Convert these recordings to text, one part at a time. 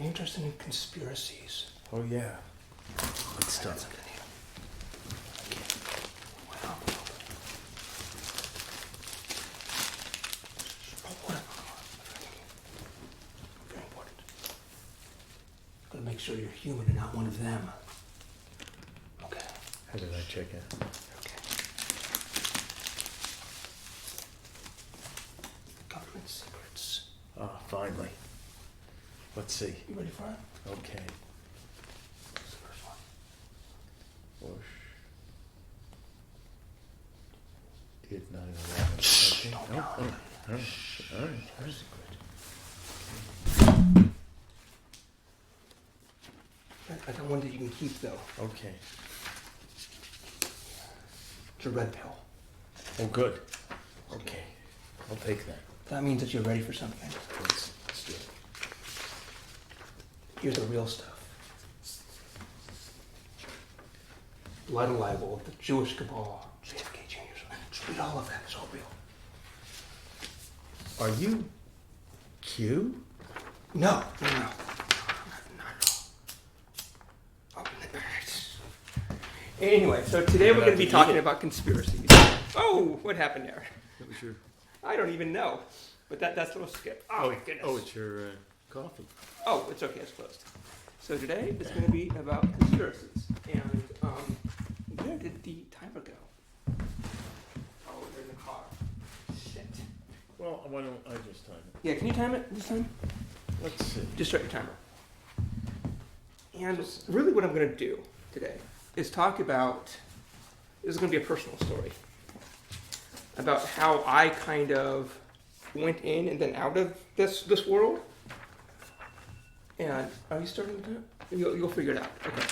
you interested in conspiracies? Oh, yeah. Let's start. Something here. Okay. Wow. Oh, what? Very important. Gotta make sure you're human and not one of them. Okay. How did I check it? Okay. Government secrets. Ah, finally. Let's see. You ready for it? Okay. What's the first one? Bush did 9/11. Shh, Okay. don't Oh, tell oh, anybody. all right. All right. Your secret. I got one that you can keep though. Okay. It's a red pill. Oh, good. Okay. I'll take that. That means that you're ready for something. Let's do it. Here's the real stuff. Blood and libel, the Jewish cabal, JFK Jr. Just read all of that. It's all real. Are you Q? No. Not at all. Anyway, so today we're going to be talking about conspiracies. Oh, what happened there? That was your... I don't even know. But that's a little skip. Oh, my goodness. Oh, it's your coffee. Oh, it's okay, it's closed. So today is going to be about conspiracies. And where did the timer go? Oh, we're in the car. Shit. Well, why don't I just time it? Yeah, can you time it this time? Let's see. Just start your timer. And really what I'm going to do today is talk about, this is going to be a personal story, about how I kind of went in and then out of this world. And are you starting to do it? You'll figure it out. Okay.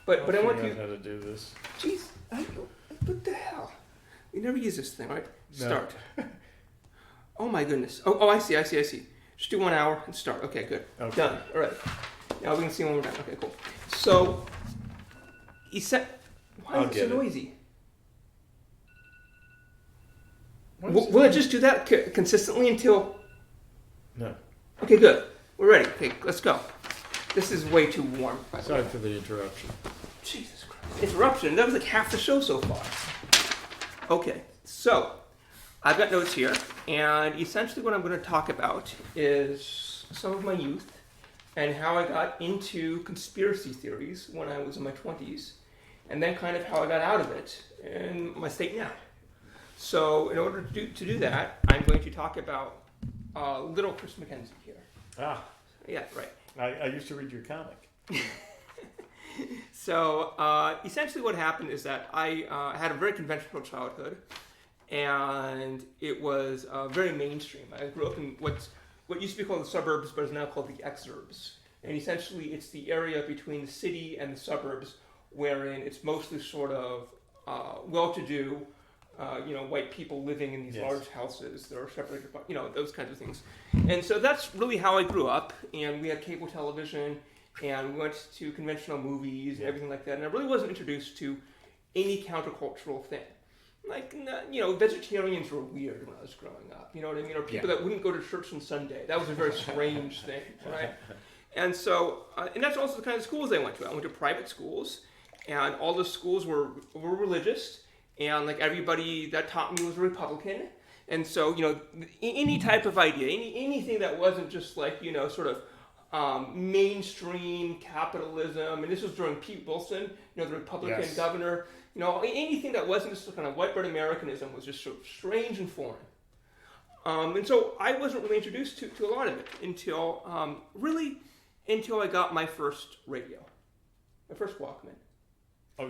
But I want you. How to do this? Jeez, what the hell? You never use this thing, right? No. Start. Oh my goodness. Oh, I see. Just do 1 hour and start. Okay, good. Okay. Done. All right. Now we can see when we're done. Okay, cool. So, he said, why is it so noisy? Will it just do that consistently until... No. Okay, good. We're ready. Okay, let's go. This is way too warm, by the way. Sorry for the interruption. Jesus Christ. Interruption? That was like half the show so far. Okay, so I've got notes here, and essentially what I'm going to talk about is some of my youth and how I got into conspiracy theories when I was in my 20s, and then kind of how I got out of it in my state now. So in order to do that, I'm going to talk about little Chris Mackenzie here. Ah. Yeah, right. I used to read your comic. So essentially what happened is that I had a very conventional childhood, and it was very mainstream. I grew up in what used to be called the suburbs, but is now called the exurbs. And essentially it's the area between the city and the suburbs wherein it's mostly sort of well-to-do, white people living in these large houses that are separated by, those kinds of things. And so that's really how I grew up, and we had cable television, and we went to conventional movies and everything like that, and I really wasn't introduced to any countercultural thing. Like, vegetarians were weird when I was growing up, you know what I mean? Or people that wouldn't go to church on Sunday. That was a very strange thing, right? And so, and that's also the kind of schools I went to. I went to private schools, and all the schools were religious, and like everybody that taught me was a Republican. And so, any type of idea, anything that wasn't just like, sort of mainstream capitalism, and this was during Pete Wilson, the Republican governor, anything that wasn't just kind of white bread Americanism was just sort of strange and foreign. And so I wasn't really introduced to a lot of it until I got my first radio, my first Walkman. Oh,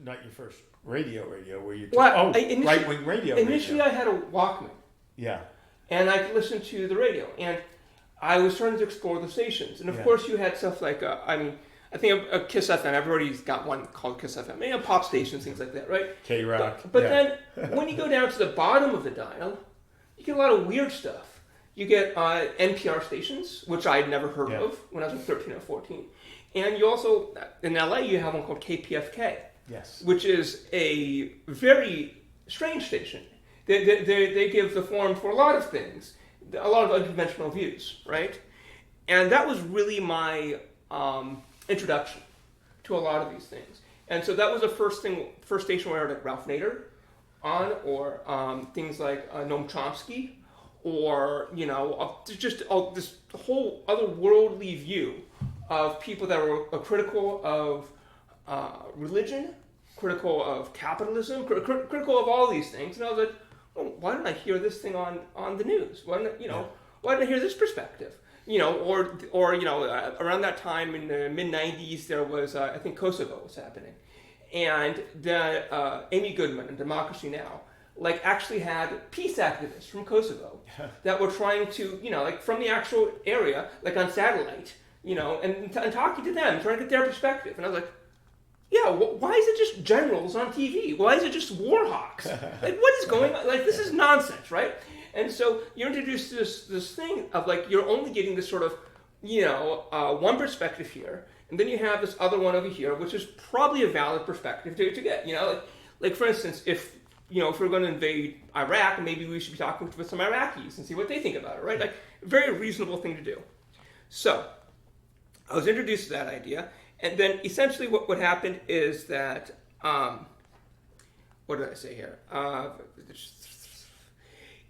not your first radio, where you right-wing radio. Initially, I had a Walkman. Yeah. And I could listen to the radio, and I was starting to explore the stations. And of course, you had stuff like, I think a Kiss FM, everybody's got one called Kiss FM, pop stations, things like that, right? K-Rock. But then, when you go down to the bottom of the dial, you get a lot of weird stuff. You get NPR stations, which I'd never heard of when I was 13 or 14. And you also, in LA, you have one called KPFK, which is a very strange station. They give the forum for a lot of things, a lot of unconventional views, right? And that was really my introduction to a lot of these things. And so that was the first station where I heard like Ralph Nader on, or things like Noam Chomsky, or just this whole otherworldly view of people that were critical of religion, critical of capitalism, critical of all these things. And I was like, well, why didn't I hear this thing on the news? Why didn't why didn't I hear this perspective? Around that time in the mid '90s, there was I think Kosovo was happening, and the Amy Goodman in Democracy Now! Actually had peace activists from Kosovo that were trying to from the actual area, on satellite, and talking to them, trying to get their perspective. And I was like, yeah, why is it just generals on TV? Why is it just war hawks? What is going on? This is nonsense, right? And so you're introduced to this thing of you're only getting this sort of one perspective here, and then you have this other one over here, which is probably a valid perspective to get. For instance, if we're going to invade Iraq, maybe we should be talking with some Iraqis and see what they think about it, right? Very reasonable thing to do. So I was introduced to that idea, and then essentially what happened is that what did I say here?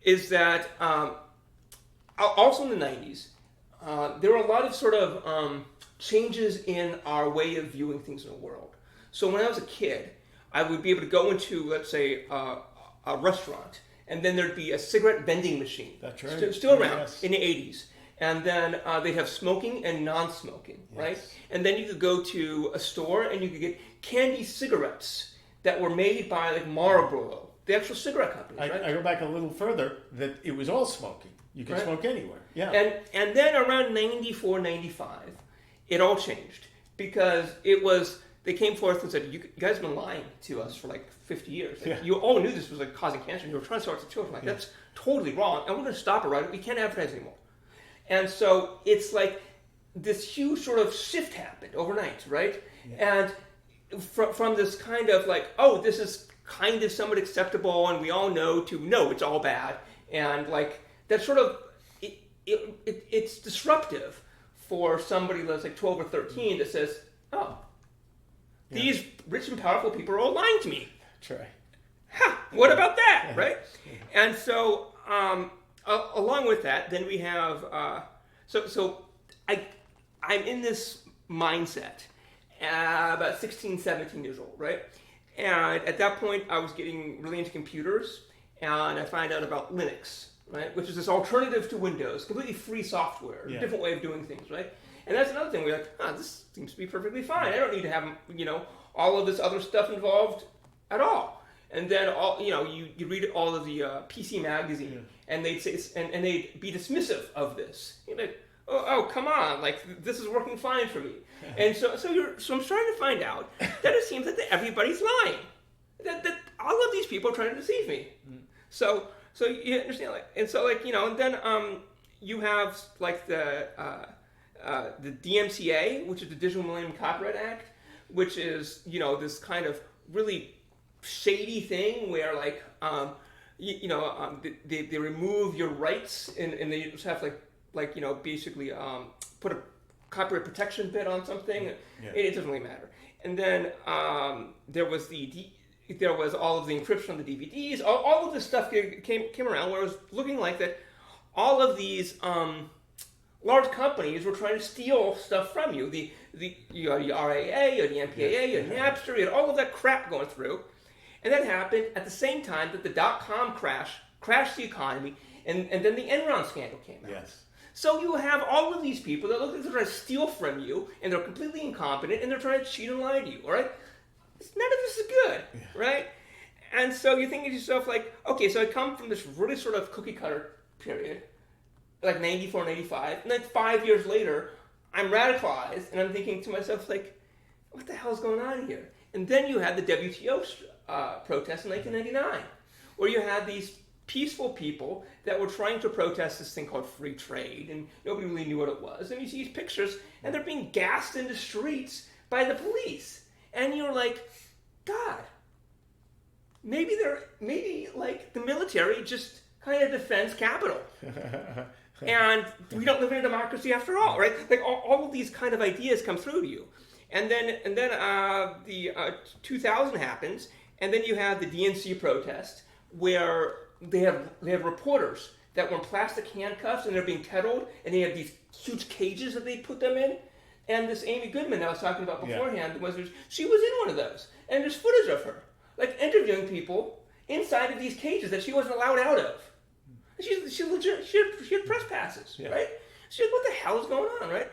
Is that also in the 90s, there were a lot of sort of changes in our way of viewing things in the world. So when I was a kid, I would be able to go into, let's say, a restaurant, and then there'd be a cigarette vending machine. That's right. Still around in the 80s. And then they'd have smoking and non-smoking, right? And then you could go to a store and you could get candy cigarettes that were made by Marlboro, the actual cigarette company, right? I go back a little further, that it was all smoking. You could smoke anywhere. Yeah. And then around 94, 95, it all changed, because they came forth and said, you guys have been lying to us for 50 years. You all knew this was causing cancer, and you were trying to start the children. That's totally wrong, and we're going to stop it, right? We can't advertise anymore. And so it's this huge sort of shift happened overnight, right? Yeah. And from this kind of this is kind of somewhat acceptable, and we all know, to no, it's all bad. And that sort of, it's disruptive for somebody that's 12 or 13 that says, oh, these rich and powerful people are all lying to me. That's right. What about that, right? And so, along with that, then we have, I'm in this mindset about 16, 17 years old, right? And at that point, I was getting really into computers, and I find out about Linux, right? Which is this alternative to Windows, completely free software, a different way of doing things, right? And that's another thing. We're this seems to be perfectly fine. I don't need to have, all of this other stuff involved at all. And then you read all of the PC magazine, and they'd say, and they'd be dismissive of this. You're like, oh, come on, this is working fine for me. And so I'm starting to find out that it seems that everybody's lying. That all of these people are trying to deceive me. So you understand, and so and then you have the DMCA, which is the Digital Millennium Copyright Act, which is this kind of really shady thing where they remove your rights, and they just have basically put a copyright protection bit on something. It doesn't really matter. And then there was all of the encryption on the DVDs. All of this stuff came around where it was looking like that all of these large companies were trying to steal stuff from you. You had your RAA, you had the MPAA, you had Napster, you had all of that crap going through. And that happened at the same time that the dot-com crashed the economy, and then the Enron scandal came out. Yes. So you have all of these people that look like they're trying to steal from you, and they're completely incompetent, and they're trying to cheat and lie to you, all right? None of this is good, right? And so you're thinking to yourself, okay, so I come from this really sort of cookie-cutter period, 94, 95, and then 5 years later, I'm radicalized, and I'm thinking to myself, what the hell's going on here? And then you had the WTO protest in 1999, where you had these peaceful people that were trying to protest this thing called free trade, and nobody really knew what it was. And you see these pictures, and they're being gassed into streets by the police. And you're like, God, maybe the military just kind of defends capital. and we don't live in a democracy after all, right? Like all of these kind of ideas come through to you, and then the 2000 happens, and then you have the DNC protest where they have reporters that were in plastic handcuffs and they're being kettled, and they have these huge cages that they put them in. And this Amy Goodman that I was talking about beforehand, she was in one of those, and there's footage of her like interviewing people inside of these cages that she wasn't allowed out of. She had press passes, right? She was, what the hell is going on, right?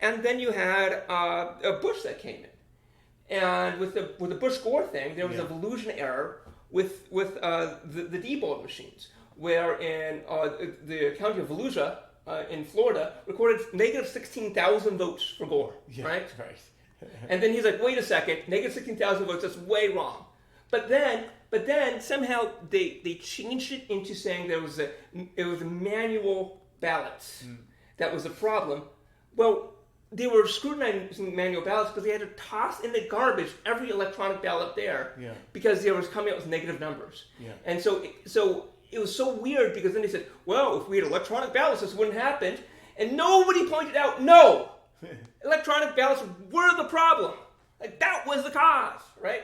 And then you had a Bush that came in, and with the Bush Gore thing, there was a Volusion error with the debug machines, where in the county of Volusia in Florida recorded negative 16,000 votes for Gore, right? And then he's like, wait a second, negative 16,000 votes, that's way wrong. But then somehow they changed it into saying it was a manual ballots that was the problem. Well, they were scrutinizing manual ballots because they had to toss in the garbage every electronic ballot there because they was coming out with negative numbers. And so it was so weird because then they said, well, if we had electronic ballots, this wouldn't happen. And nobody pointed out, no, electronic ballots were the problem. Like, that was the cause, right?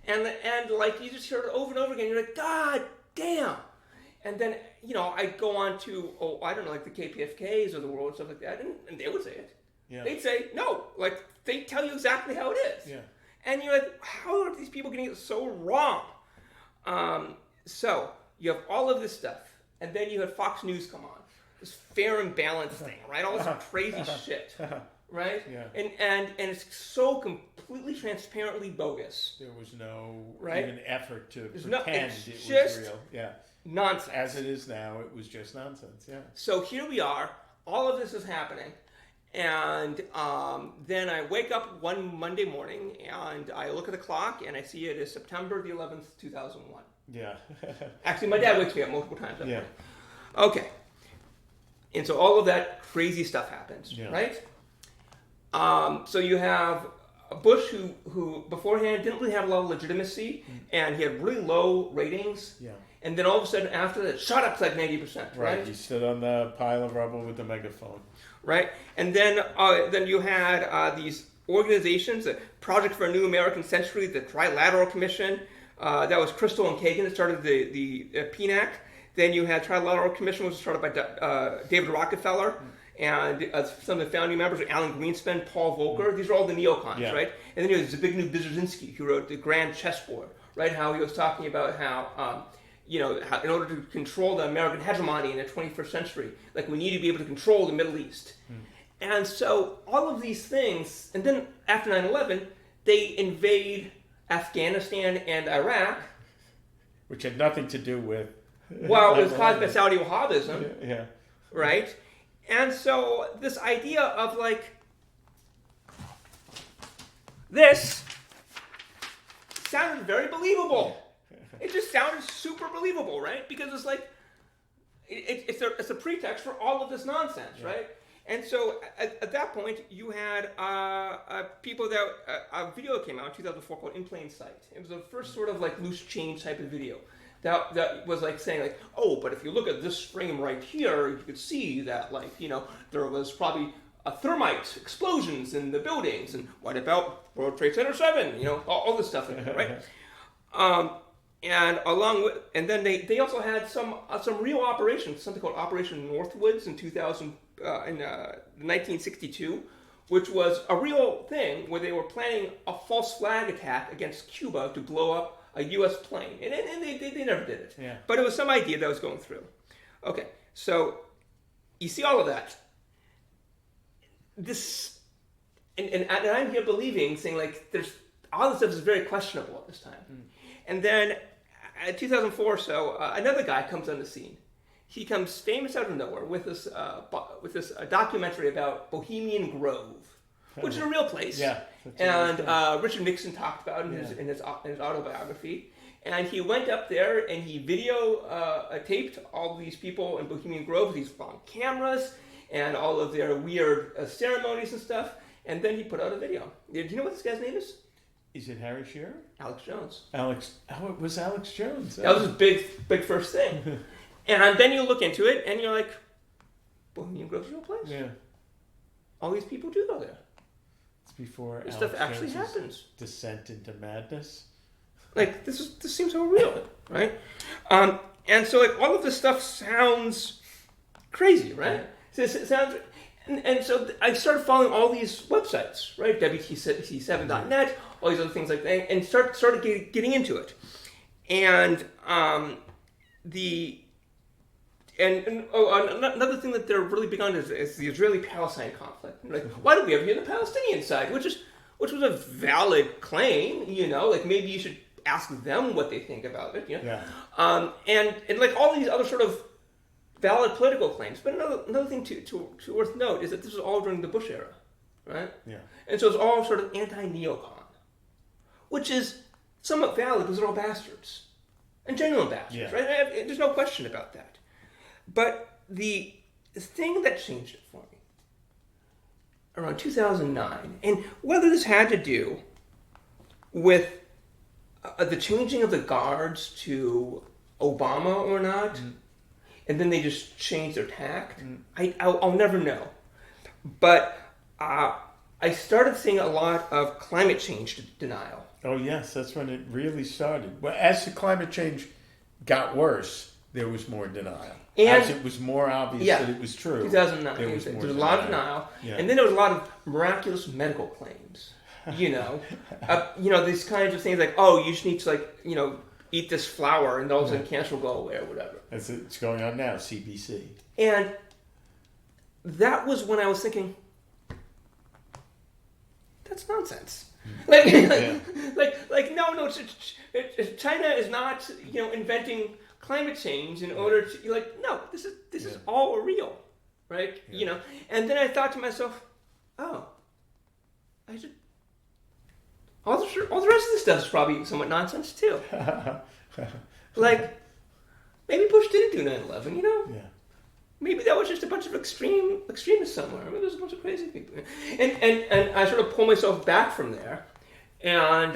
And like, you just hear it over and over again. You're like, God damn. And then, I go on to, like the KPFKs of the world and stuff like that, and they would say it. They'd say, no, like, they tell you exactly how it is. And you're like, how are these people getting it so wrong? So you have all of this stuff, and then you have Fox News come on, this fair and balanced thing, right? All this crazy shit, right? And it's so completely transparently bogus. There was no even effort to pretend it was real. Nonsense. As it is now, it was just nonsense. So here we are. All of this is happening. And then I wake up one Monday morning, and I look at the clock, and I see it is September the 11th, 2001. Actually, my dad wakes me up multiple times that morning. Okay. And so all of that crazy stuff happens, right? So you have Bush, who beforehand didn't really have a lot of legitimacy, and he had really low ratings. And then all of a sudden after that, shot up to like 90%, right? He stood on the pile of rubble with the megaphone. Right? And then you had these organizations, the Project for a New American Century, the Trilateral Commission, that was Crystal and Kagan that started the PNAC. Then you had Trilateral Commission, which was started by David Rockefeller, and some of the founding members are Alan Greenspan, Paul Volcker. These are all the neocons, right? And then you had Zbigniew Brzezinski, who wrote The Grand Chessboard, right? How he was talking about how how in order to control the American hegemony in the 21st century, like, we need to be able to control the Middle East. And so all of these things, and then after 9/11, they invade Afghanistan and Iraq. Which had nothing to do with... Well, it was caused by Saudi Wahhabism, right? And so this idea of, like, this sounded very believable. It just sounded super believable, right? Because it's like, it's a pretext for all of this nonsense, right? And so at that point, you had people that, a video came out in 2004 called In Plain Sight. It was the first sort of like loose change type of video that was like saying like, oh, but if you look at this frame right here, you could see that, like, there was probably thermite explosions in the buildings, and what about World Trade Center 7, all this stuff, right? And then they also had some real operations, something called Operation Northwoods in 1962, which was a real thing where they were planning a false flag attack against Cuba to blow up a U.S. plane, and they never did it. But it was some idea that was going through. Okay, so you see all of that. This, and I'm here saying like, there's all this stuff is very questionable at this time, and then. In 2004 or so, another guy comes on the scene. He comes famous out of nowhere with this documentary about Bohemian Grove, which is a real place. And Richard Nixon talked about it in his autobiography. And he went up there and he taped all these people in Bohemian Grove with these long cameras and all of their weird ceremonies and stuff. And then he put out a video. Do you know what this guy's name is? Is it Harry Shearer? Alex Jones. It was Alex Jones. That was his big first thing. And then you look into it, and you're like, Bohemian Grove place. Yeah. All these people do go there. It's before this stuff actually happens. Descent into madness. Like this seems so real, right? And so like all of this stuff sounds crazy, right? So it sounds, and so I started following all these websites, right? WPC7.net, all these other things like that, and started getting into it, and another thing that they're really big on is the Israeli-Palestine conflict. Like, why do we ever hear the Palestinian side? Which was a valid claim, like maybe you should ask them what they think about it, Yeah. And like all these other sort of valid political claims. But another thing to worth note is that this was all during the Bush era, right? Yeah. And so it's all sort of anti-neocon, which is somewhat valid because they're all bastards. And genuine bastards, right? There's no question about that. But the thing that changed it for me around 2009, and whether this had to do with the changing of the guards to Obama or not, and then they just changed their tact, I'll never know. But I started seeing a lot of climate change denial. Oh, yes, that's when it really started. Well, as the climate change got worse, there was more denial. And as it was more obvious that it was true. 2009, there was a lot of denial. Yeah. And then there was a lot of miraculous medical claims. These kinds of things like, oh, you just need to eat this flour and all of a sudden cancer will go away or whatever. It's going on now, CBC. And that was when I was thinking, that's nonsense. No, China is not, inventing climate change in order to, no, this is all real, right? Yeah. And then I thought to myself, oh, I should. All the rest of this stuff is probably somewhat nonsense too. Maybe Bush didn't do 9/11, Yeah. Maybe that was just a bunch of extremists somewhere. Maybe there's a bunch of crazy people. And I sort of pull myself back from there. And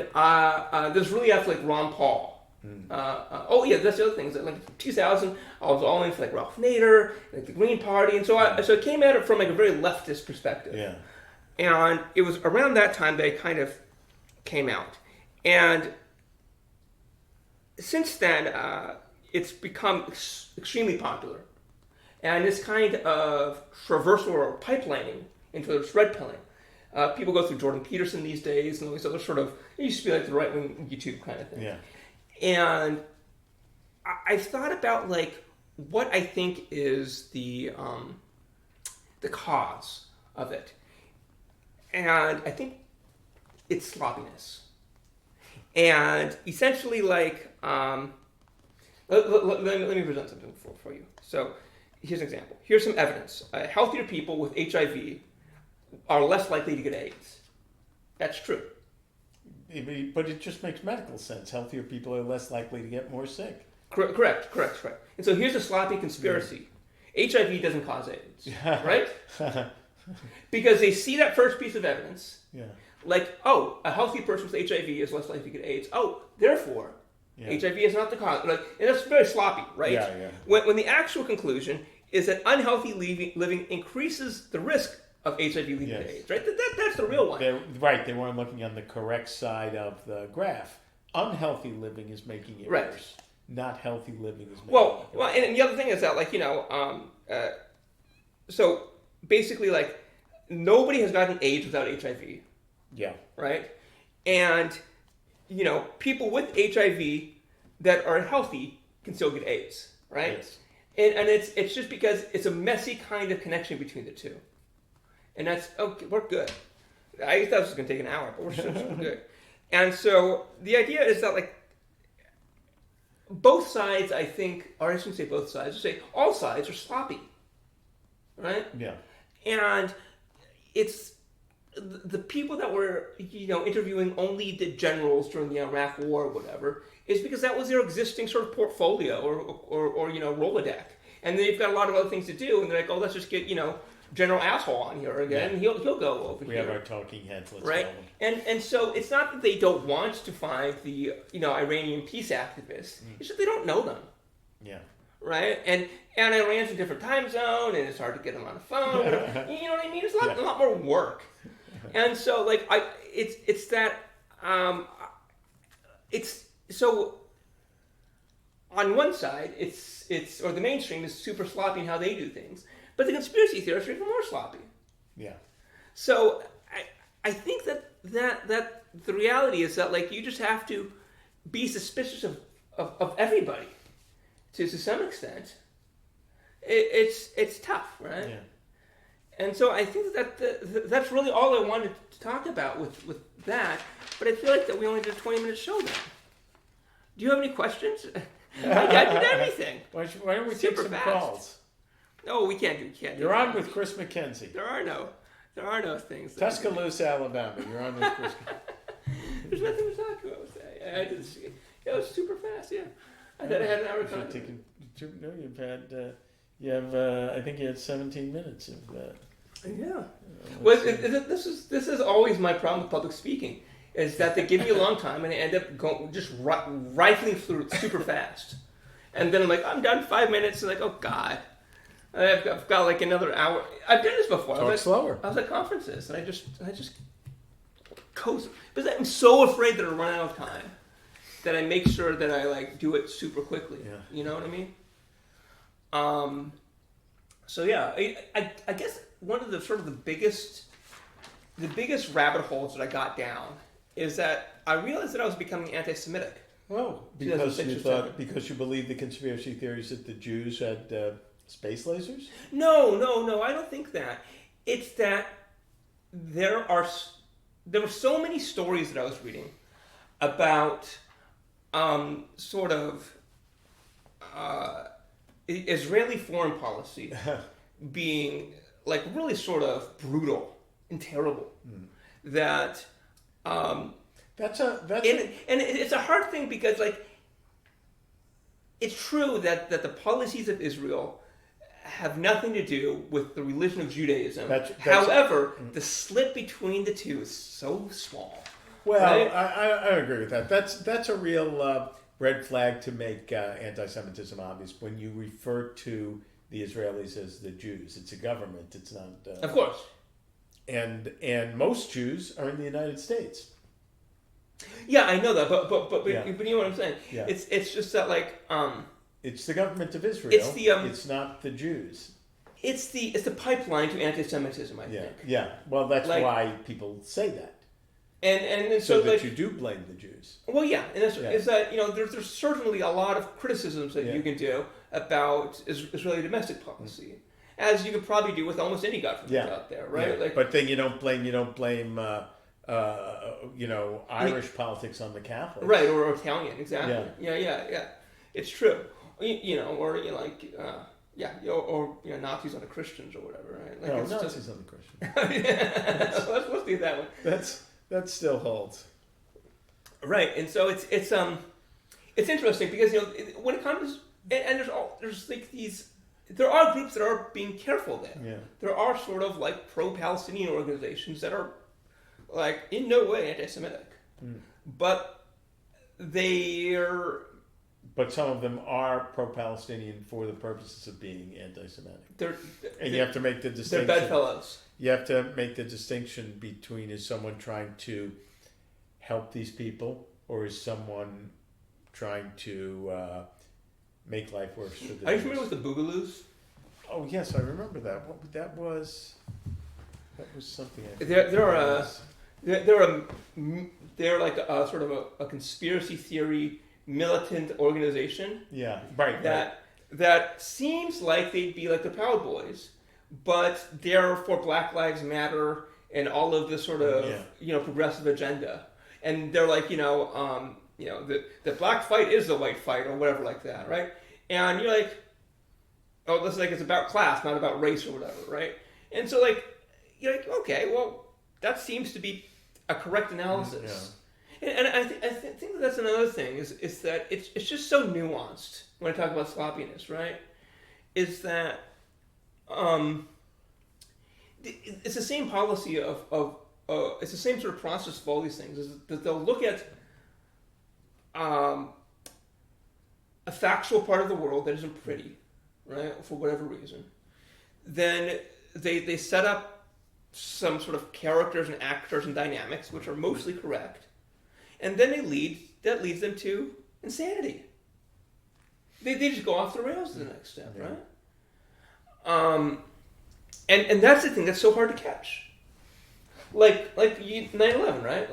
there's really after Ron Paul. That's the other thing. Is that 2000, I was all in for Ralph Nader, the Green Party, and so I came at it from a very leftist perspective. Yeah. And it was around that time that I kind of came out. And since then, it's become extremely popular. And this kind of traversal or pipelining into this red pilling. People go through Jordan Peterson these days and all these other sort of, it used to be the right-wing YouTube kind of thing. Yeah. And I've thought about what I think is the cause of it. And I think it's sloppiness. And essentially let me present something for you. So here's an example. Here's some evidence. Healthier people with HIV are less likely to get AIDS. That's true. But it just makes medical sense. Healthier people are less likely to get more sick. Correct. And so here's a sloppy conspiracy. Yeah. HIV doesn't cause AIDS, right? Because they see that first piece of evidence, a healthy person with HIV is less likely to get AIDS. Oh, therefore, HIV is not the cause. And that's very sloppy, right? Yeah. When the actual conclusion is that unhealthy living increases the risk of HIV leading to AIDS, right? That's the real one. They weren't looking on the correct side of the graph. Unhealthy living is making it worse. Not healthy living is making it worse. And the other thing is that, so basically, nobody has gotten AIDS without HIV. Yeah. Right? And, people with HIV that are healthy can still get AIDS, right? Yes. And it's just because it's a messy kind of connection between the two. And that's, okay, we're good. I thought this was going to take an hour, but we're still good. And so the idea is that, both sides, I think, or I shouldn't say both sides, I should say all sides are sloppy, right? Yeah. And it's the people that were, interviewing only the generals during the Iraq War or whatever, is because that was their existing sort of portfolio or Rolodex. And they've got a lot of other things to do, and they're like, oh, let's just get, General Asshole on here again, and he'll go over here. We have our talking heads, let's right? And so it's not that they don't want to find the Iranian peace activists. It's just they don't know them. Yeah. right? And Iran's a different time zone, and it's hard to get them on the phone. You know what I mean? It's a lot more work. And so, like, it's that, it's so. On one side, it's or the mainstream is super sloppy in how they do things, but the conspiracy theorists are even more sloppy. Yeah. So I think that the reality is that, like, you just have to be suspicious of everybody to some extent. It's tough, right? Yeah. And so I think that that's really all I wanted to talk about with that. But I feel like that we only did a 20-minute show then. Do you have any questions? I did everything. Why don't we take Super some fast. calls? No, we can't do. You're on with Chris McKenzie. There are no things. Tuscaloosa, Alabama. You're on with Chris. There's nothing to talk about with that. I didn't see it. Yeah, it was super fast. Yeah, I thought I had an hour time. No, you've had. You have. I think you had 17 minutes of. Yeah. Well, this is always my problem with public speaking. Is that they give me a long time and I end up just rifling through it super fast. And then I'm like, I'm done 5 minutes. And like, oh God. I've got like another hour. I've done this before. Talk slower. I was at conferences and I just coast. Because I'm so afraid that I'll run out of time that I make sure that I like do it super quickly. Yeah. You know what I mean? So yeah, I guess one of the sort of the biggest rabbit holes that I got down is that I realized that I was becoming anti-Semitic. Oh, because you believe the conspiracy theories that the Jews had space lasers? No, I don't think that. It's that there were so many stories that I was reading about sort of Israeli foreign policy being like really sort of brutal and terrible. That it's a hard thing because like it's true that the policies of Israel have nothing to do with the religion of Judaism. However, the slip between the two is so small. Well, right? I agree with that. That's a real red flag to make anti-Semitism obvious when you refer to the Israelis as the Jews. It's a government. It's not. Of course. And most Jews are in the United States. Yeah, I know that, but Yeah. you know what I'm saying. Yeah. It's just that like it's the government of Israel. It's not the Jews. It's the pipeline to anti-Semitism. I think. Yeah. Well, that's like, why people say that. And so that like, you do blame the Jews. Well, yeah, and is that there's certainly a lot of criticisms that you can do about Israeli domestic policy, as you could probably do with almost any government out there, right? Yeah. Like, but then you don't blame Irish politics on the Catholics, right? Or Italian, exactly. Yeah. It's true. Or Nazis on the Christians or whatever, right? Like, no, it's Nazis just... on the Christians. Let's do that one. That still holds. Right, and so it's interesting because when it comes and there's like these, there are groups that are being careful there. Yeah. There are sort of like pro-Palestinian organizations that are like in no way anti-Semitic, but But some of them are pro-Palestinian for the purposes of being anti-Semitic. You have to make the distinction. They're bedfellows. You have to make the distinction between is someone trying to help these people or is someone trying to make life worse for them. Are you familiar with the Boogaloos? Oh yes, I remember that. That was something. They're like a sort of a conspiracy theory militant organization. Yeah, right. That seems like they'd be like the Proud Boys, but they're for Black Lives Matter and all of this sort of progressive agenda. And they're like the black fight is the white fight or whatever like that, right? And you're like, oh, this is like it's about class, not about race or whatever, right? And so like you're like, okay, well that seems to be a correct analysis. Yeah. And I think that's another thing is that it's just so nuanced when I talk about sloppiness, right? Is that it's the same policy of it's the same sort of process of all these things. Is that they'll look at a factual part of the world that isn't pretty, right, for whatever reason, then they set up some sort of characters and actors and dynamics which are mostly correct, and then that leads them to insanity. They just go off the rails to the next step, right? And that's the thing that's so hard to catch. Like 9/11, right?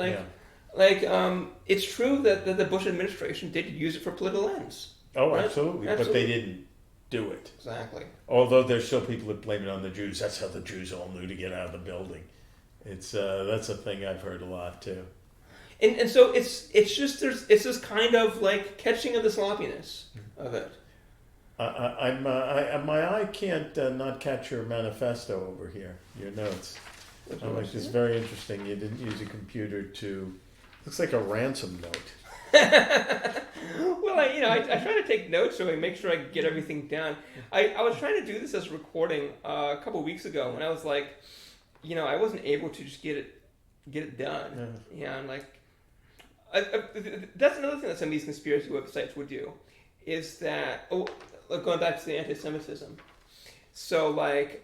It's true that the Bush administration did use it for political ends. Oh, right? absolutely. But they didn't do it. Exactly. Although there's still people that blame it on the Jews. That's how the Jews all knew to get out of the building. It's that's a thing I've heard a lot too. And so it's this kind of like catching of the sloppiness of it. My eye can't not catch your manifesto over here, your notes. I'm like, it's very interesting. You didn't use a computer to. Looks like a ransom note. Well, I try to take notes so I make sure I get everything down. I was trying to do this as a recording a couple of weeks ago, and I was like, I wasn't able to just get it done. Yeah, and like, that's another thing that some of these conspiracy websites would do, is that going back to the anti-Semitism. So like,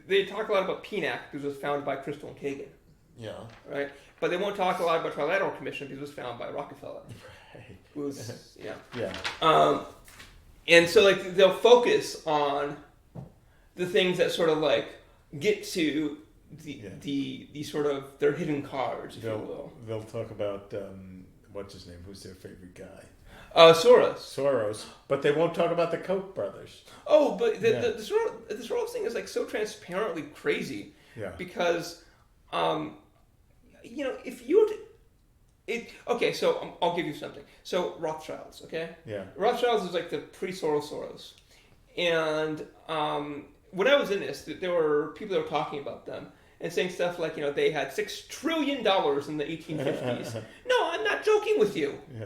they talk a lot about PNAC because it was founded by Crystal and Kagan. Yeah. Right? But they won't talk a lot about Trilateral Commission because it was founded by Rockefeller. Right. It was, yeah. Yeah. And so like they'll focus on the things that sort of like get to the sort of their hidden cards, if you will. They'll talk about what's his name? Who's their favorite guy? Soros. But they won't talk about the Koch brothers. Oh, but the Soros thing is like so transparently crazy. Yeah. Because, if you okay, so I'll give you something. So Rothschilds, okay? Yeah. Rothschilds is like the pre-Soros. And when I was in this, there were people that were talking about them and saying stuff like, they had $6 trillion in the 1850s. No, I'm not joking with you. Yeah.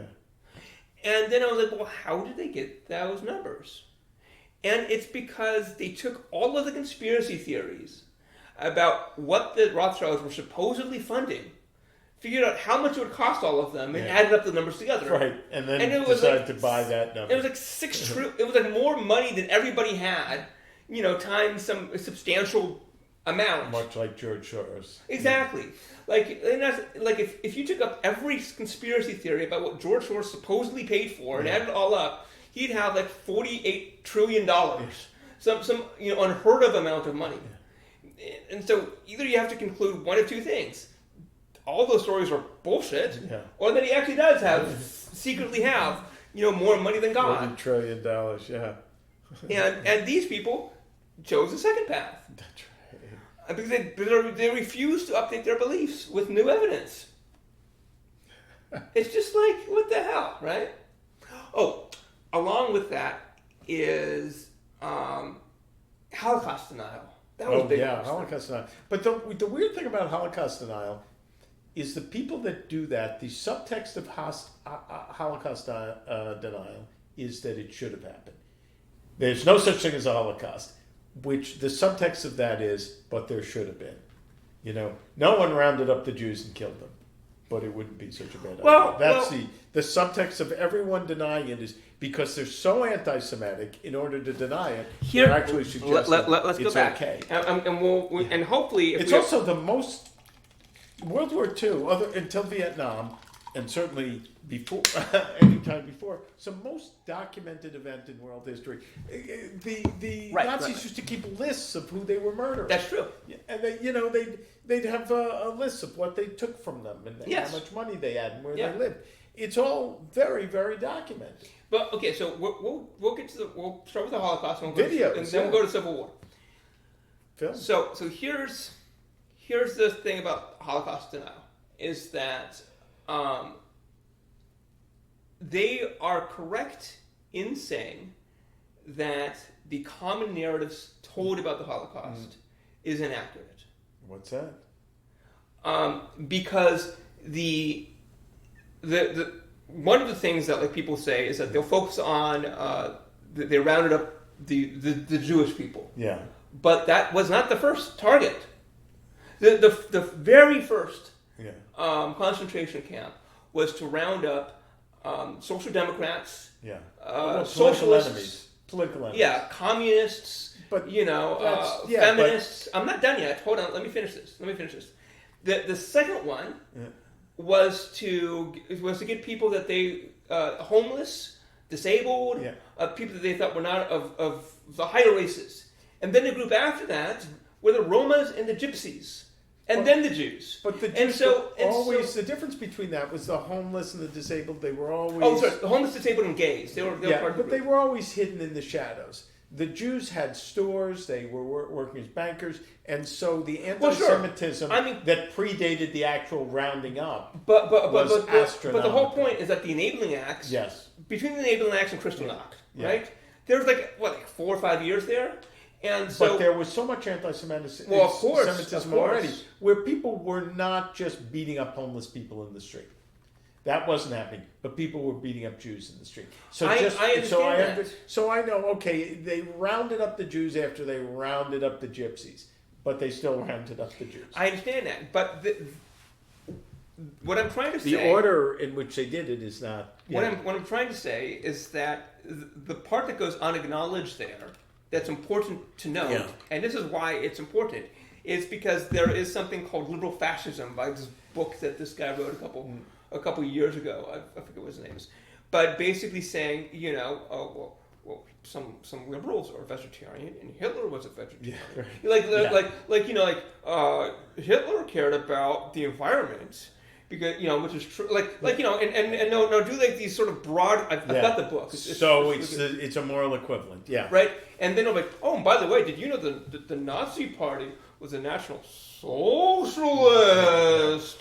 And then I was like, well, how did they get those numbers? And it's because they took all of the conspiracy theories about what the Rothschilds were supposedly funding, figured out how much it would cost all of them, and added up the numbers together. Right, and then decided to buy that number. It was like $6 trillion. It was like more money than everybody had, times some substantial amount. Much like George Soros. Exactly. Like if you took up every conspiracy theory about what George Soros supposedly paid for and added it all up, he'd have like $48 trillion. Some unheard of amount of money. And so either you have to conclude one of two things. All those stories are bullshit, or that he actually does secretretly have, more money than God. $40 trillion, yeah. And these people chose the second path. That's right. Because they refuse to update their beliefs with new evidence. It's just like, what the hell, right? Oh, along with that is Holocaust denial. That was big. Yeah, Holocaust denial. But the weird thing about Holocaust denial is the people that do that, the subtext of Holocaust denial is that it should have happened. There's no such thing as a Holocaust. Which the subtext of that is, but there should have been. No one rounded up the Jews and killed them, but it wouldn't be such a bad idea. That's the subtext of everyone denying it is because they're so anti-Semitic. In order to deny it, they're actually suggesting let's it's go back. Okay. And hopefully, it's also the most World War II, until Vietnam, and certainly before, any time before, it's the most documented event in world history. The Nazis used to keep lists of who they were murdering. That's true. And they'd have a list of what they took from them and how much money they had and where they lived. It's all very, very documented. But okay, so we'll get to we'll start with the Holocaust and then we'll go to Civil War. Film. So here's the thing about Holocaust denial is that. They are correct in saying that the common narratives told about the Holocaust is inaccurate. What's that? Because the one of the things that people say is that they'll focus on they rounded up the Jewish people. Yeah. But that was not the first target. The very first concentration camp was to round up social democrats, socialists, political enemies. Yeah, communists, but feminists. I'm not done yet. Hold on, let me finish this. The second one was to get people that they homeless, disabled, people that they thought were not of the higher races, and then the group after that were the Romas and the Gypsies. And then the Jews. But the Jews the difference between that was the homeless and the disabled, they were always... Oh, sorry, the homeless, disabled, and gays. They were part of the group. They were always hidden in the shadows. The Jews had stores, they were working as bankers, and so the anti-Semitism that predated the actual rounding up was astronomical. But the whole point is that the Enabling Acts, between the Enabling Acts and Kristallnacht, right? There was like 4 or 5 years there? And so, but there was so much anti-Semitism already, where people were not just beating up homeless people in the street. That wasn't happening, but people were beating up Jews in the street. So I understand that. So I know, okay, they rounded up the Jews after they rounded up the Gypsies, but they still rounded up the Jews. I understand that, but what I'm trying to say... The order in which they did it is not... What I'm trying to say is that the part that goes unacknowledged there, that's important to note, and this is why it's important, is because there is something called liberal fascism by this book that this guy wrote a couple years ago. I forget what his name is, but basically saying, some liberals are vegetarian, and Hitler was a vegetarian. Hitler cared about the environment. Because which is true, and do like these sort of broad. I've got the book. It's a moral equivalent, right. And then I'm like, oh, and by the way, did you know the Nazi Party was a National Socialist?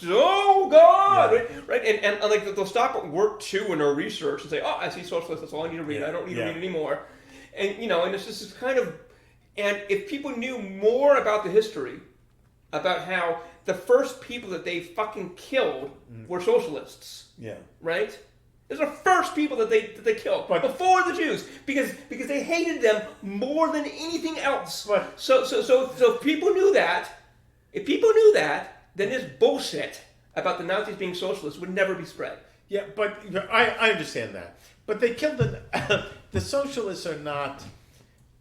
Oh God, right. And like they'll stop at work too in their research and say, oh, I see socialist. That's all I need to read. I don't need to read anymore. And and it's just this kind of, and if people knew more about the history, about how the first people that they fucking killed were socialists. Yeah. Right? Those are the first people that they killed before the Jews because they hated them more than anything else. So if people knew that, then this bullshit about the Nazis being socialists would never be spread. Yeah, but I understand that. But they killed the socialists are not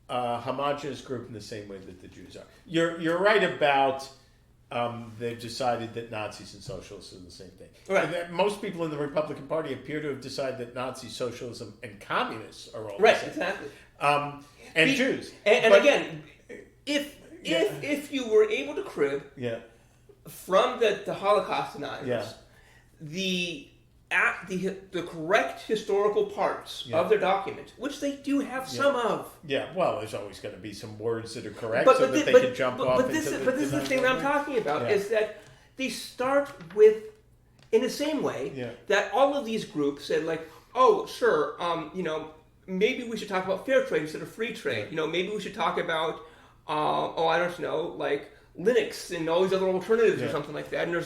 a homogenous group in the same way that the Jews are. You're right about they've decided that Nazis and socialists are the same thing. Right. Most people in the Republican Party appear to have decided that Nazi socialism and communists are all the same. Exactly. And Jews. And again, if you were able to crib from the Holocaust deniers the correct historical parts of their document, which they do have some of. Yeah, well, there's always going to be some words that are correct so that they can jump off into the... But this is the thing that I'm talking about, is that they start with, in the same way that all of these groups said, like, oh, sure, maybe we should talk about fair trade instead of free trade. Maybe we should talk about, I don't know, like, Linux and all these other alternatives or something like that, and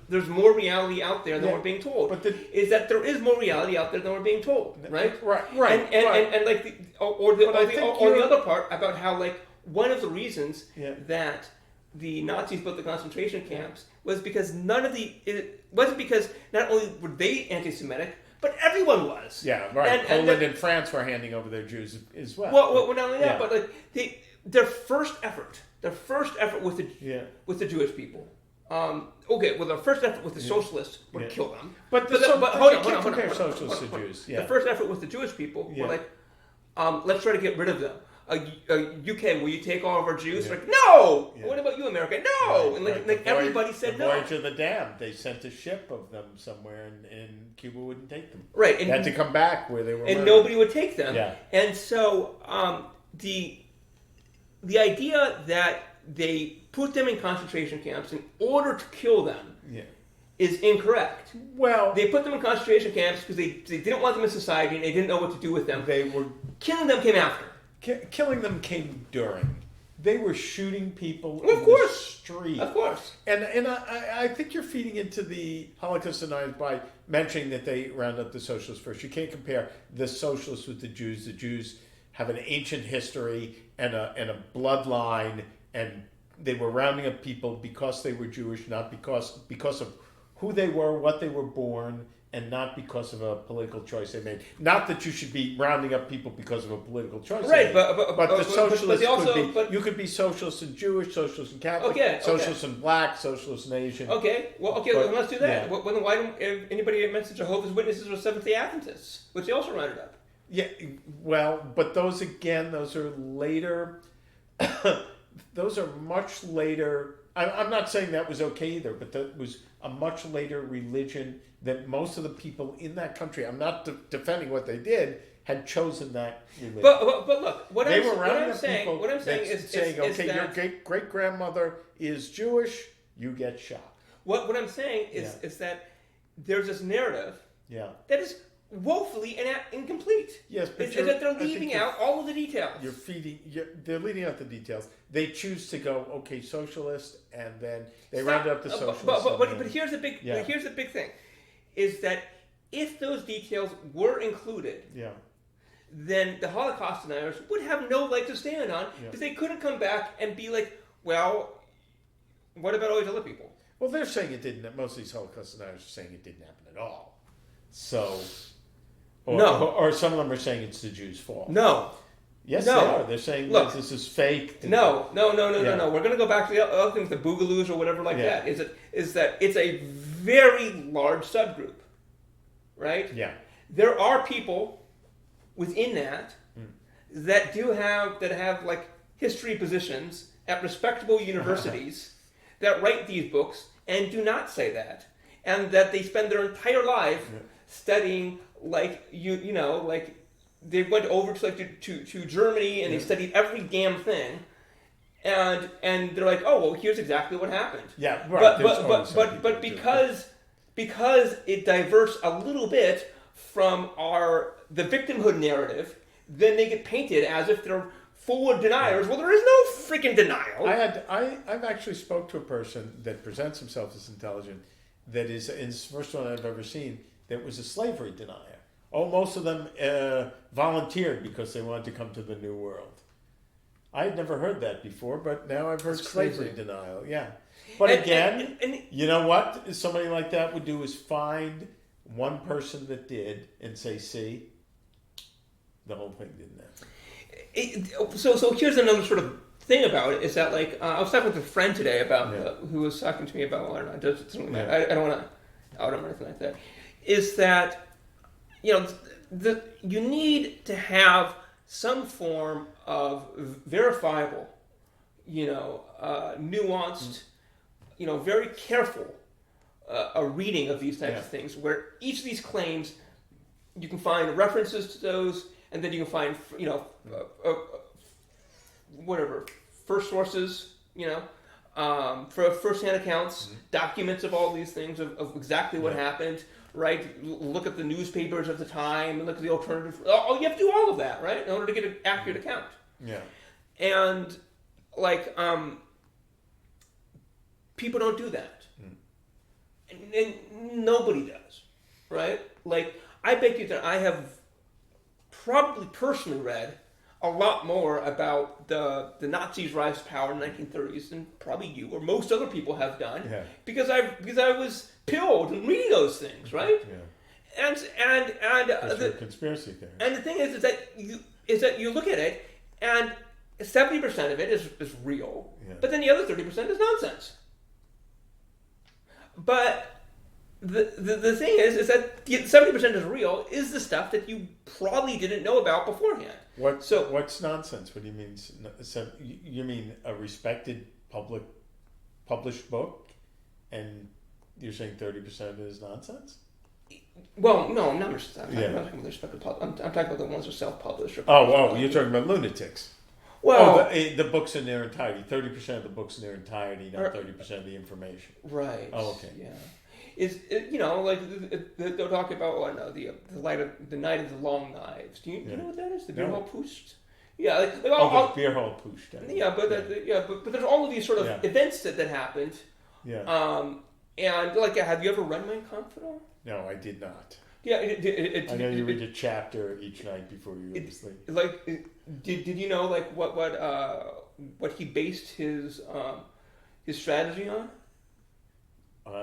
there's more reality out there than we're being told. But is that there is more reality out there than we're being told, right? Right. And like the other part about how like one of the reasons that the Nazis built the concentration camps was because it wasn't because not only were they anti-Semitic, but everyone was. Yeah, right. Poland and France were handing over their Jews as well. Well, not only that, but like their first effort with the Jewish people. Their first effort with the socialists would kill them. But hold on. Socialists to Jews. The first effort with the Jewish people were like, let's try to get rid of them. UK, will you take all of our Jews? Like, no! What about you, America? No! And everybody said no. The voyage of the damned. They sent a ship of them somewhere, and Cuba wouldn't take them. Right. They had to come back where they were and murdered. Nobody would take them. Yeah. And so the idea that they put them in concentration camps in order to kill them is incorrect. Well, they put them in concentration camps because they didn't want them in society and they didn't know what to do with them. Killing them came after. Killing them came during. They were shooting people in the street. Of course. And I think you're feeding into the Holocaust deniers by mentioning that they round up the socialists first. You can't compare the socialists with the Jews. The Jews have an ancient history and a bloodline, and they were rounding up people because they were Jewish, not because of who they were, what they were born, and not because of a political choice they made. Not that you should be rounding up people because of a political choice. Right, but the socialists also, could be. You could be socialist and Jewish, socialist and Catholic, socialist and black, socialist and Asian. Okay, well, then let's do that. Yeah. Well, why don't anybody mention Jehovah's Witnesses or Seventh-day Adventists, which they also rounded up? Yeah, well, but those are later. Those are much later. I'm not saying that was okay either, but that was a much later religion that most of the people in that country, I'm not defending what they did, had chosen that religion. But look, what I'm saying is your great grandmother is Jewish, you get shot. What I'm saying is that there's this narrative that is woefully incomplete. Yes, but that they're leaving out all of the details. They're leaving out the details. They choose to go, okay, socialist, and then they round up the socialist. But here's the big thing, is that if those details were included, then the Holocaust deniers would have no leg to stand on, because they couldn't come back and be like, well, what about all these other people? Well, they're saying it didn't. Most of these Holocaust deniers are saying it didn't happen at all. So, or some of them are saying it's the Jews' fault. No. Yes, they are. They're saying that this is fake. No. We're going to go back to the other things, the boogaloos or whatever like that. Is that it's a very large subgroup, right? Yeah. There are people within that that have like history positions at respectable universities that write these books and do not say that, and that they spend their entire life studying like they went over to Germany and they studied every damn thing, and they're like, oh well, here's exactly what happened. Yeah, right. But because it diverts a little bit from the victimhood narrative, then they get painted as if they're forward deniers. Well, there is no freaking denial. I've actually spoke to a person that presents himself as intelligent, that is the first one I've ever seen, that was a slavery denier. Oh, most of them volunteered because they wanted to come to the New World. I had never heard that before, but now I've heard slavery denial. Yeah. But again, you know what somebody like that would do is find one person that did and say, see, the whole thing didn't happen. So here's another sort of thing about it, is that like I was talking with a friend today about who was talking to me about, I don't know, I don't want to out him or anything like that, is that you need to have some form of verifiable, nuanced, very careful a reading of these types of things, where each of these claims, you can find references to those, and then you can find, first sources, for first-hand accounts, documents of all these things, of exactly what happened, right? Look at the newspapers of the time, and look at the alternative. Oh, you have to do all of that, right, in order to get an accurate account. Yeah. And, people don't do that. And nobody does, right? Like, I bet you that I have probably personally read a lot more about the Nazis' rise to power in the 1930s than probably you or most other people have done, because I was pilled and reading those things, right? Yeah. And the conspiracy theory. And the thing is that you look at it, and 70% of it is real, but then the other 30% is nonsense. But the thing is that 70% is real is the stuff that you probably didn't know about beforehand. What's nonsense? What do you mean? So you mean a respected published book, and you're saying 30% of it is nonsense? Well, no, I'm not talking about respected I'm talking about the ones that are self-published. You're talking about lunatics. Well, the books in their entirety. 30% of the books in their entirety, not 30% of the information. Right. Oh, okay. Yeah. They'll talk about the Night of the Long Knives. Do you know what that is? The Beer Hall Pust. Yeah. The Beer Hall Pust. Yeah, but there's all of these sort of events that happened. Yeah. And have you ever read Mein Kampf at all? No, I did not. Yeah, I know you read a chapter each night before you go to sleep. Did you know what he based his strategy on?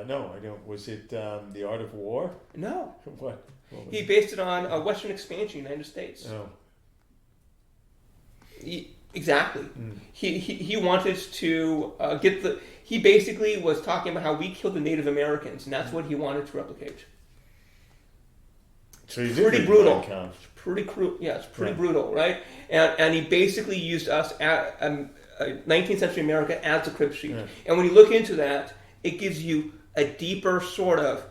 No, I don't. Was it The Art of War? No. What? He based it on Western expansion in the United States. Oh. Exactly. He wanted to get the. He basically was talking about how we killed the Native Americans, and that's what he wanted to replicate. So he's pretty brutal. It's pretty cruel. Yeah, it's pretty brutal, right? And he basically used us at 19th century America as a crib sheet. Yeah. And when you look into that, it gives you a deeper sort of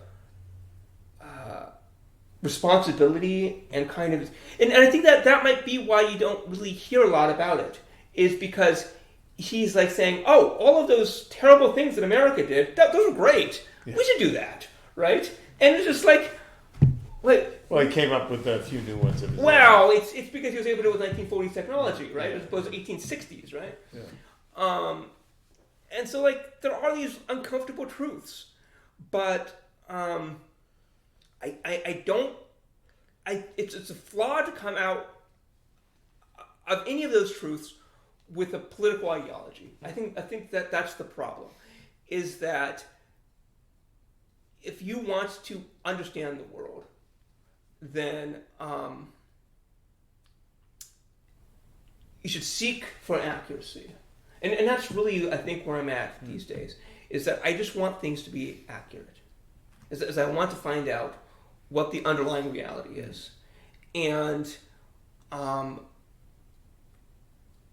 responsibility and kind of, and I think that might be why you don't really hear a lot about it, is because he's like saying, oh, all of those terrible things that America did, those were great. Yeah. We should do that, right? And it's just like, well, he came up with a few new ones of his own. It's because he was able to do it with 1940s technology, right? As opposed to 1860s, right? Yeah. And so, like, there are these uncomfortable truths, but it's a flaw to come out of any of those truths with a political ideology. I think that's the problem, is that if you want to understand the world, then you should seek for accuracy. And that's really, I think, where I'm at these days, is that I just want things to be accurate. As I want to find out what the underlying reality is. And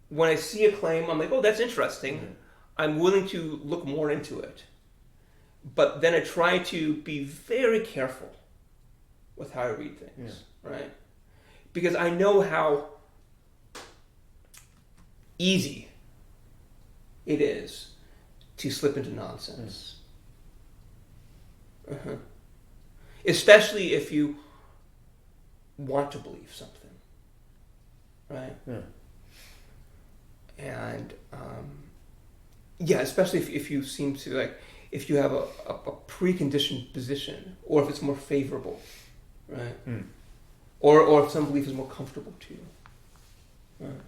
when I see a claim, I'm like, oh, that's interesting. Mm-hmm. I'm willing to look more into it. But then I try to be very careful with how I read things, right? Because I know how easy it is to slip into nonsense. Uh-huh. Especially if you want to believe something, right? Yeah. And especially if you seem to, like, if you have a preconditioned position, or if it's more favorable, right? Or if some belief is more comfortable to you, right?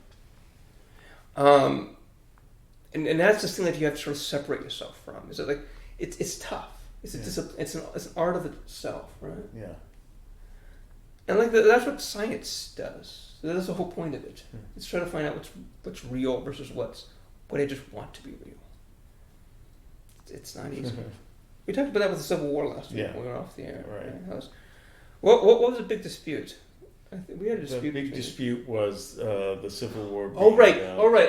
And that's the thing that you have to sort of separate yourself from. Is that, like, it's tough. It's a discipline. It's an art of itself, right? Yeah. And like that's what science does. That's the whole point of it. It's trying to find out what's real versus what I just want to be real. It's not easy. We talked about that with the Civil War last week when we were off the air. Right. What was the big dispute? We had a dispute. The big dispute was the Civil War. Oh right.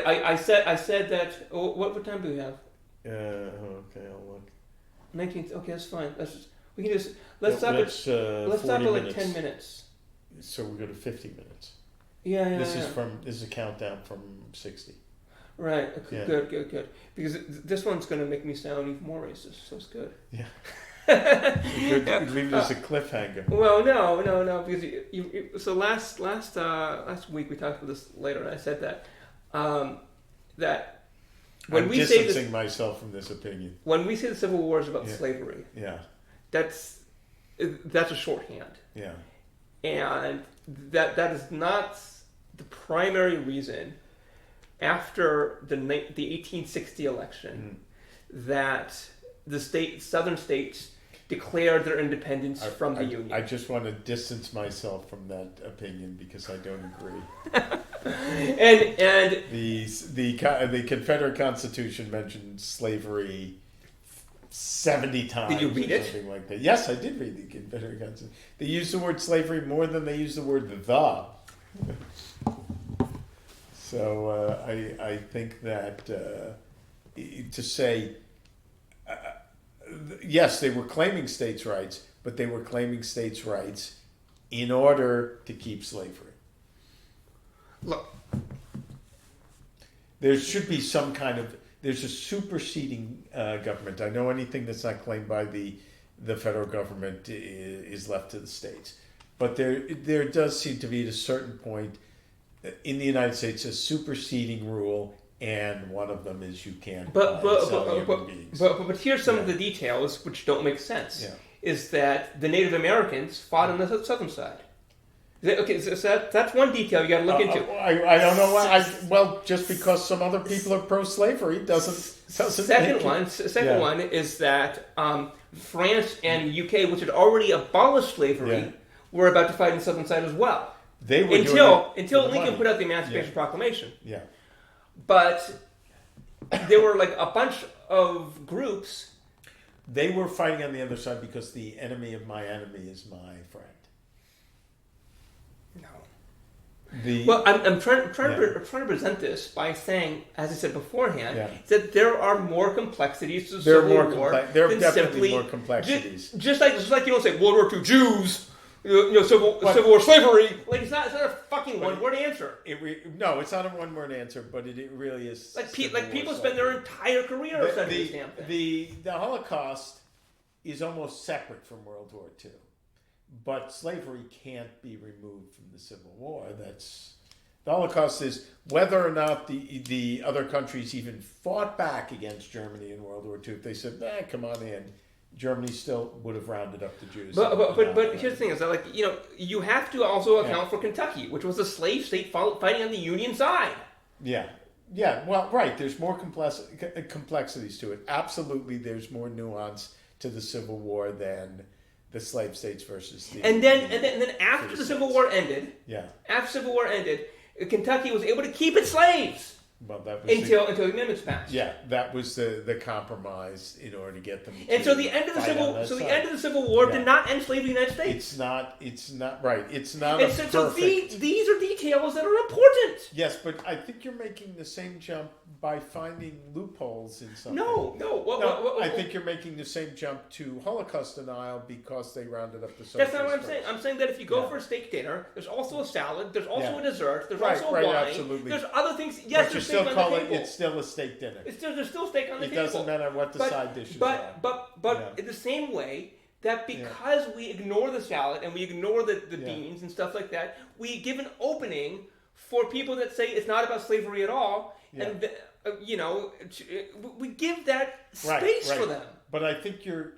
I said that. What time do we have? Okay, I'll look. 19th. Okay, that's fine. Let's stop at like 10 minutes. So we go to 50 minutes. Yeah. This is a countdown from 60. Right. Okay, good. Because this one's going to make me sound even more racist, so it's good. Yeah. Leave it as a cliffhanger. Well, no, because so last week we talked about this later, and I said that when I'm distancing myself from this opinion. When we say the Civil War is about slavery, that's a shorthand. Yeah, and that is not the primary reason. After the 1860 election, that the southern states declared their independence from the Union. I just want to distance myself from that opinion because I don't agree. and the Confederate Constitution mentioned slavery 70 times. Did you read it? Something like that. Yes, I did read the Confederate Constitution. They use the word slavery more than they use the word the. So I think that to say, yes, they were claiming states' rights, but they were claiming states' rights in order to keep slavery. Look, there should be some kind of, there's a superseding government. I know anything that's not claimed by the federal government is left to the states. But there does seem to be at a certain point in the United States a superseding rule, and one of them is you can't sell human beings. But here's some of the details which don't make sense. Yeah. Is that the Native Americans fought on the southern side. Okay, so that's one detail you got to look into. I don't know why. Well, just because some other people are pro-slavery doesn't. Second one is that France and UK, which had already abolished slavery, were about to fight on the southern side as well. They were until Lincoln put out the Emancipation Proclamation. Yeah. But there were like a bunch of groups. They were fighting on the other side because the enemy of my enemy is my friend. Well, I'm trying to present this by saying, as I said beforehand, that there are more complexities to the Civil War. There are definitely more complexities. Just like you don't say World War II Jews, Civil War slavery. Like it's not a fucking one-word answer. No, it's not a one-word answer, but it really is. Like people spend their entire career studying this damn thing. The Holocaust is almost separate from World War II. But slavery can't be removed from the Civil War. The Holocaust is whether or not the other countries even fought back against Germany in World War II. If they said, come on in, Germany still would have rounded up the Jews. But here's the thing: is that you have to also account for Kentucky, which was a slave state fighting on the Union side. Yeah. Well, right. There's more complexities to it. Absolutely, there's more nuance to the Civil War than the slave states versus the... And then after the Civil War ended... Yeah. After Civil War ended, Kentucky was able to keep its slaves. Well, that was until the amendments passed. Yeah, that was the compromise in order to get them. And so the end of the Civil War did not end slavery in the United States. It's not right. It's not. And so these are details that are important. Yes, but I think you're making the same jump by finding loopholes in something. No. I think you're making the same jump to Holocaust denial because they rounded up the Socialists. That's not what I'm saying. I'm saying that if you go for a steak dinner, there's also a salad, there's also a dessert, there's also wine, absolutely. there's other things. Yes, there's steak on the table. It's still a steak dinner. There's still steak on the table. It doesn't matter what the side dishes are. But in the same way that because we ignore the salad and we ignore the beans and stuff like that, we give an opening for people that say it's not about slavery at all, and we give that space for them. But I think you're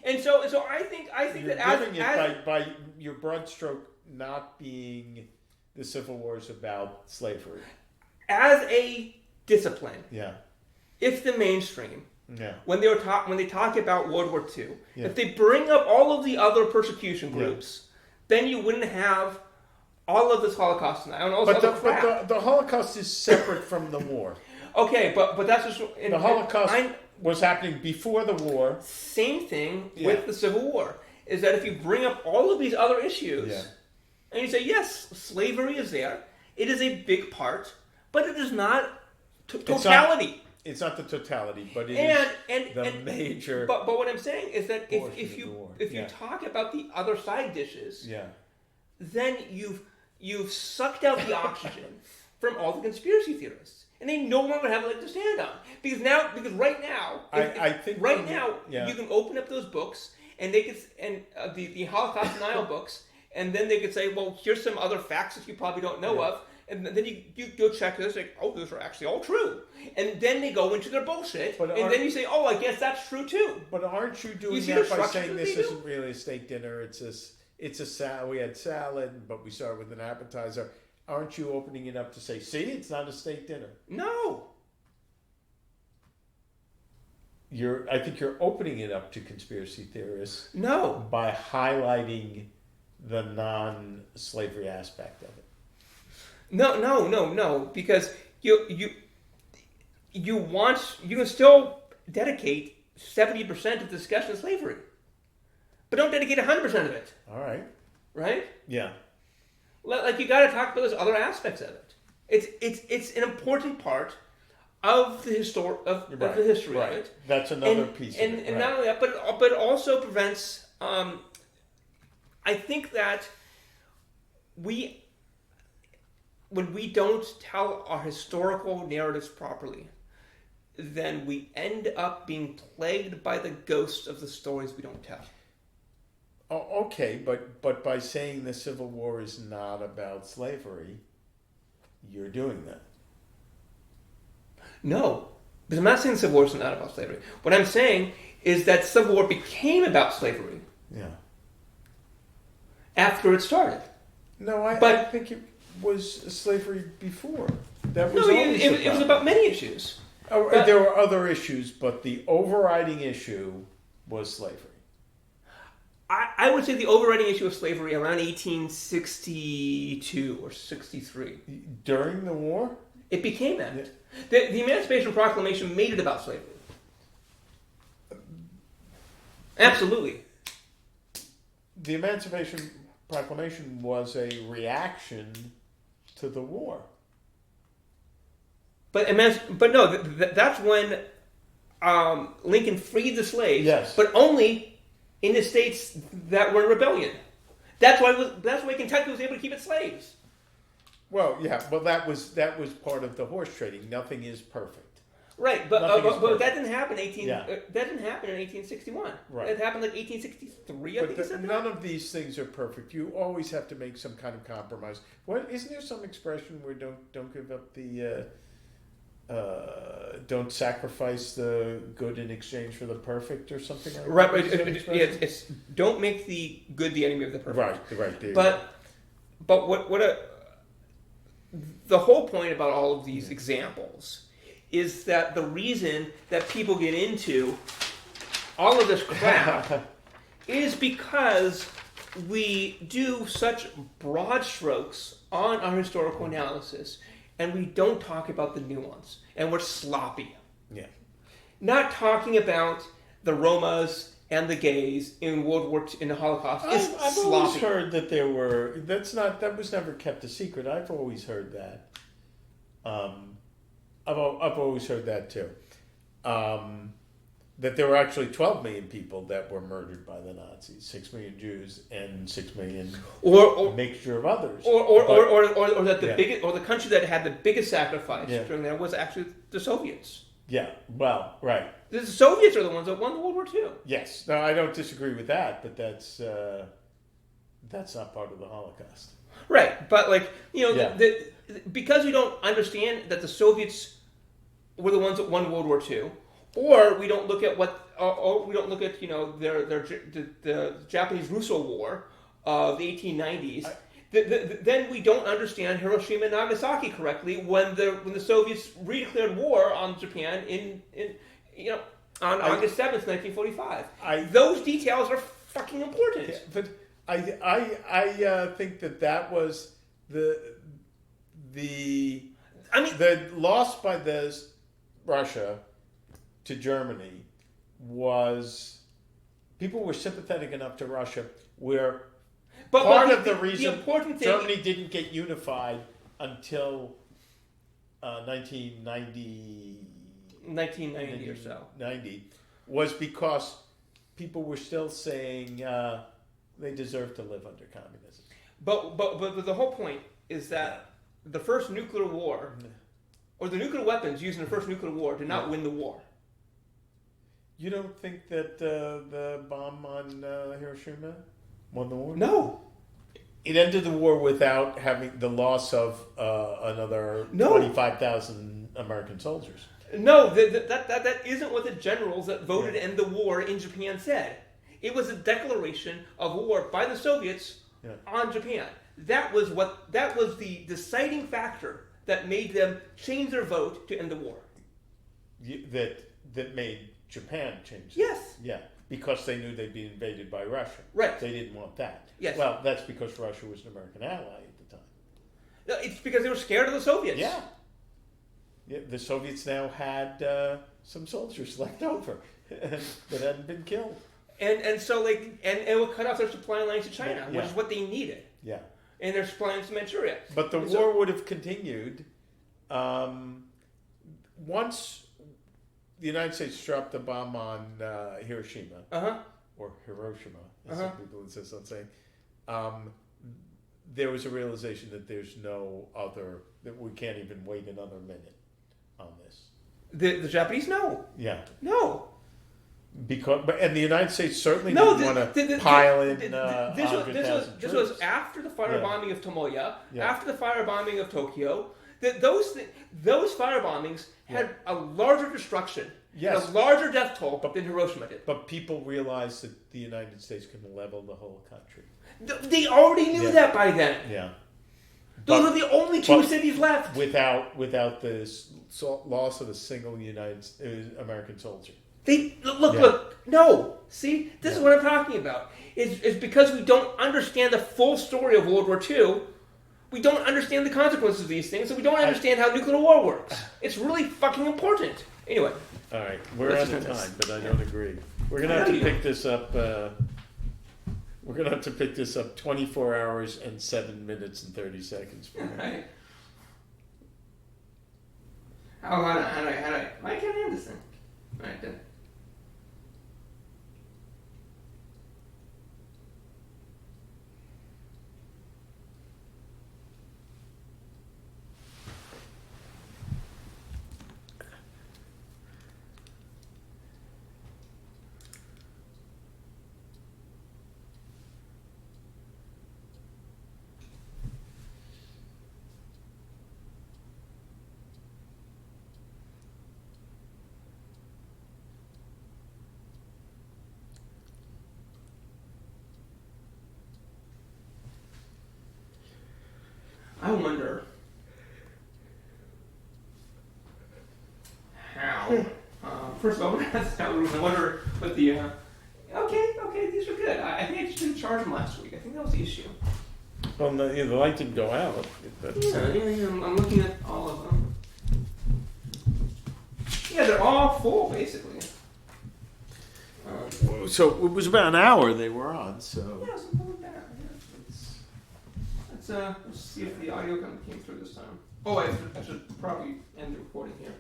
and so I think you're that giving it by your broad stroke not being the Civil War is about slavery as a discipline. Yeah. If the mainstream, when they talk about World War II, if they bring up all of the other persecution groups, then you wouldn't have all of this Holocaust denial and all this other crap. But the Holocaust is separate from the war. Okay, but that's just... The Holocaust was happening before the war. Same thing with the Civil War, is that if you bring up all of these other issues, and you say, yes, slavery is there, it is a big part, but it is not totality. It's not the totality, but it is the major... But what I'm saying is that if you talk about the other side dishes, then you've sucked out the oxygen from all the conspiracy theorists, and they no longer have a leg to stand on. Because right now, you can open up those books and they could the Holocaust denial books, and then they could say, well, here's some other facts that you probably don't know of, and then you go check this, like, oh, those are actually all true, and then they go into their bullshit, and then you say, oh, I guess that's true too. But aren't you doing that by saying this isn't really a steak dinner? It's a salad. We had salad, but we started with an appetizer. Aren't you opening it up to say, see, it's not a steak dinner? No. I think you're opening it up to conspiracy theorists. No. By highlighting the non-slavery aspect of it. No. Because you can still dedicate 70% of the discussion to slavery, but don't dedicate 100% of it. All right. Right? Yeah. Like you got to talk about those other aspects of it. It's an important part of the history of it. That's another piece of it. And not only that, but it also prevents. I think that when we don't tell our historical narratives properly, then we end up being plagued by the ghosts of the stories we don't tell. Oh, okay, but by saying the Civil War is not about slavery, you're doing that. No, because I'm not saying the Civil War is not about slavery. What I'm saying is that Civil War became about slavery. Yeah. after it started. No, I But- think it was was before. That was No, always the it was problem. about many issues. Oh, but- there were other issues, but the overriding issue was slavery. I would say the overriding issue of slavery around 1862 or 63. During the war? It became that. Yeah. The Emancipation Proclamation made it about slavery. Absolutely. The Emancipation Proclamation was a reaction to the war. But no, that's when Lincoln freed the slaves. Yes. But only in the states that were in rebellion. That's why Kentucky was able to keep its slaves. Well, yeah, well that was part of the horse trading. Nothing is perfect. Right, but that didn't happen that didn't happen in 1861. Right. It happened like 1863. I think it said None of these things are perfect. You always have to make some kind of compromise. What isn't there some expression where don't give up the don't sacrifice the good in exchange for the perfect or something like right, that? right. It's don't make the good the enemy of the perfect. Right. But the whole point about all of these examples is that the reason that people get into all of this crap is because we do such broad strokes on our historical analysis and we don't talk about the nuance and we're sloppy. Yeah. Not talking about the Romas and the gays in World War II, in the Holocaust is I've sloppy. always heard that there were. That was never kept a secret. I've always heard that. I've always heard that too. That there were actually 12 million people that were murdered by the Nazis, 6 million Jews and 6 million or mixture of others. Or that the biggest, or the country that had the biggest sacrifice during that was actually the Soviets. Yeah. Well, right. The Soviets are the ones that won World War II. Yes. No, I don't disagree with that, but that's not part of the Holocaust. Right, but because we don't understand that the Soviets were the ones that won World War II, or we don't look at the Japanese-Russo War of the 1890s. Then we don't understand Hiroshima and Nagasaki correctly when the Soviets declared war on Japan on August 7th, 1945. Those details are fucking important. Yeah, but I think that was the loss by Russia to Germany was people were sympathetic enough to Russia where part of the reason Germany didn't get unified until 1990 or so. 90 was because people were still saying they deserve to live under communism. But the whole point is that the first nuclear war, or the nuclear weapons used in the first nuclear war, did not win the war. You don't think that the bomb on Hiroshima won the war? No. It ended the war without having the loss of another 25,000 American soldiers. No, that isn't what the generals that voted to end the war in Japan said. It was a declaration of war by the Soviets on Japan. That was the deciding factor that made them change their vote to end the war. That made Japan change. Yes. Yeah, because they knew they'd be invaded by Russia. Right. They didn't want that. Yes. Well, that's because Russia was an American ally at the time. No, it's because they were scared of the Soviets. Yeah. Yeah, the Soviets now had some soldiers left over that hadn't been killed. And so it would cut off their supply lines to China, which is what they needed. Yeah. And their supply lines to Manchuria. But the war would have continued once the United States dropped the bomb on Hiroshima or Hiroshima, as some people insist on saying. There was a realization that there's no other, that we can't even wait another minute on this. The Japanese, no. Yeah. No. And the United States certainly didn't want to pile in 100,000 This was after the firebombing of Tomoya, after the firebombing of Tokyo. Those firebombings had a larger destruction Yes. Had a larger death toll than Hiroshima did. But people realized that the United States can level the whole country. They already knew that by then. Yeah. Those are the only two cities left. Without the loss of a single American soldier. Look. No. See, this is what I'm talking about. It's because we don't understand the full story of World War II. We don't understand the consequences of these things, and we don't understand how nuclear war works. It's really fucking important. Anyway. All right, we're out of time, but I don't agree. We're gonna have to pick this up. We're gonna have to pick this up 24 hours and 7 minutes and 30 seconds. Right. How do I? Why can't I end this thing? All right then. I wonder how. First of all, I wonder what the. Okay, these are good. I think I just didn't charge them last week. I think that was the issue. Well, the light didn't go out. I'm looking at all of them. Yeah, they're all full, basically. So it was about an hour they were on. So Yeah, something like that. Let's see if the audio came through this time. Oh, I should probably end the recording here.